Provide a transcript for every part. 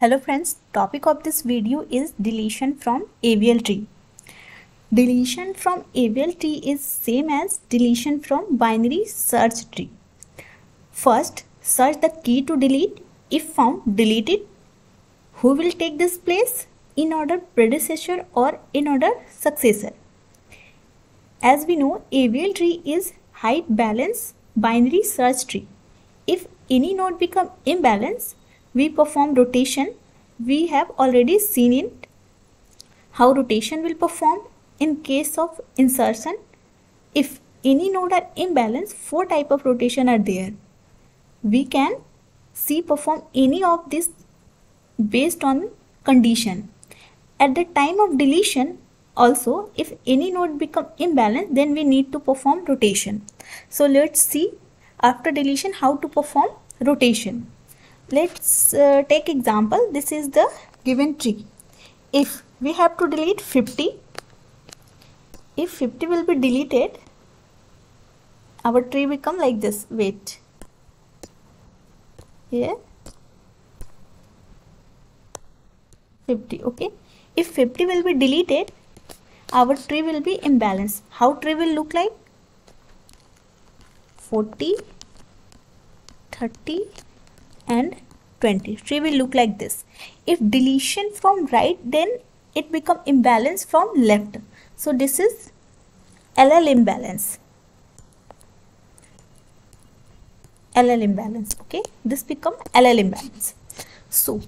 Hello friends, topic of this video is deletion from AVL tree. Deletion from AVL tree is same as deletion from binary search tree. First, search the key to delete. If found, delete it. Who will take this place? In order predecessor or in order successor. As we know, AVL tree is high balance binary search tree. If any node become imbalanced, we perform rotation. We have already seen it how rotation will perform in case of insertion. If any node are imbalanced, four type of rotation are there. We can see perform any of this based on condition. At the time of deletion also, if any node become imbalanced, then we need to perform rotation. So let's see after deletion how to perform rotation. Let's take example. This is the given tree. If we have to delete 50, if 50 will be deleted, our tree become like this. Wait, here 50. Okay, if 50 will be deleted, our tree will be imbalanced. How tree will look like? 40, 30 and 20. Tree will look like this. If deletion from right, then it become imbalance from left. So this is LL imbalance. LL imbalance. Okay, this become LL imbalance. So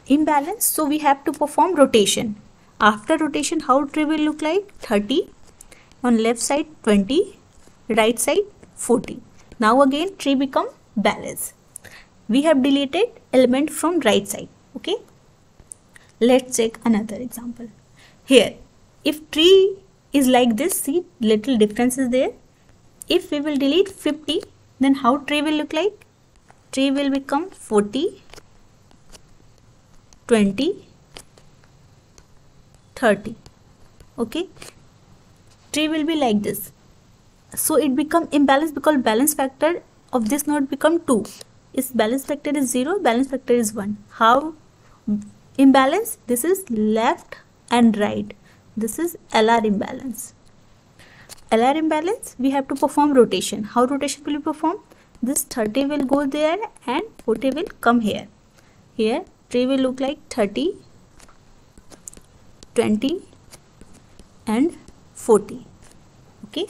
imbalance. So we have to perform rotation. After rotation, how tree will look like? 30 on left side, 20 right side, 40. Now again tree become balance. We have deleted element from right side. Okay, let's take another example. Here, if tree is like this, see little difference is there. If we will delete 50, then how tree will look like? Tree will become 40, 20, 30. Okay, tree will be like this. So it become imbalance because balance factor of this node become 2. Is balance factor is 0, balance factor is 1. How imbalance? This is left and right. This is LR imbalance. LR imbalance, we have to perform rotation. How rotation will be performed? This 30 will go there and 40 will come here. Here tree will look like 30, 20 and 40. Okay,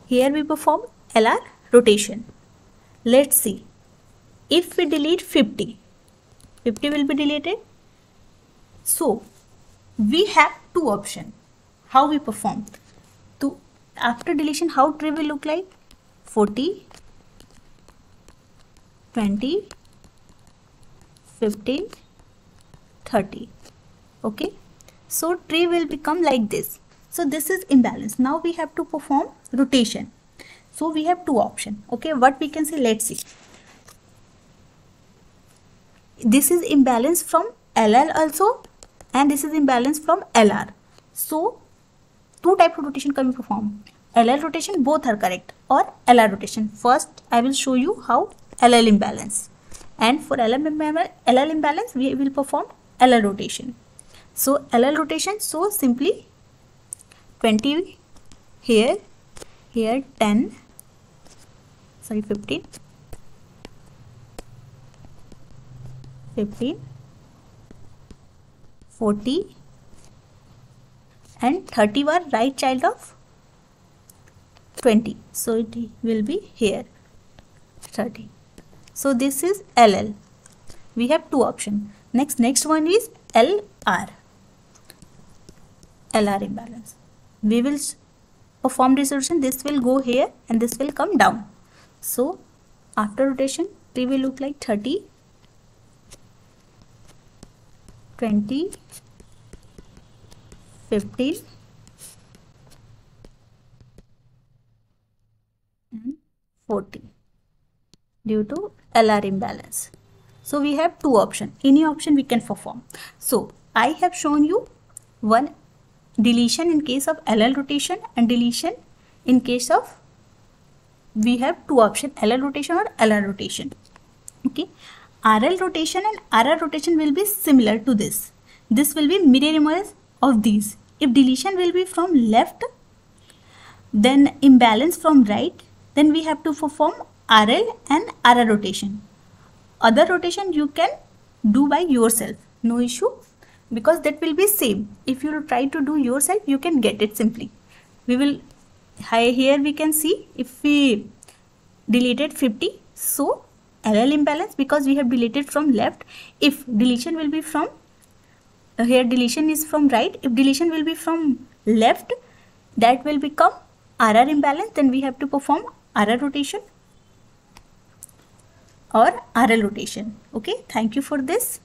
here we perform LR rotation. Let's see. If we delete 50, 50 will be deleted. So we have two options. How we perform? To after deletion, how tree will look like? 40, 20, 15, 30. Okay. So tree will become like this. So this is imbalance. Now we have to perform rotation. So we have two options. Okay. What we can say? Let's see. This is imbalance from LL also and this is imbalance from LR. So two type of rotation can be performed. LL rotation, both are correct, or LR rotation. First I will show you how LL imbalance, and for LL imbalance we will perform LL rotation. So LL rotation, so simply 20 here, here 10, sorry 15, 15, 40 and 30 were right child of 20. So it will be here 30. So this is LL. We have two options. Next one is LR. LR imbalance. We will perform this rotation. This will go here and this will come down. So after rotation, tree will look like 30, 20, 15 and 40 due to LR imbalance. So we have two options. Any option we can perform. So I have shown you one deletion in case of LL rotation and deletion in case of, we have two options, LL rotation or LR rotation. Okay, RL rotation and RR rotation will be similar to this. This will be mirror image of these. If deletion will be from left, then imbalance from right, then we have to perform RL and RR rotation. Other rotation you can do by yourself, no issue, because that will be same. If you try to do yourself, you can get it simply. We will, here we can see if we deleted 50, so LL imbalance because we have deleted from left. If deletion will be from, here deletion is from right, if deletion will be from left, that will become RR imbalance, then we have to perform RR rotation or RL rotation. Okay, thank you for this.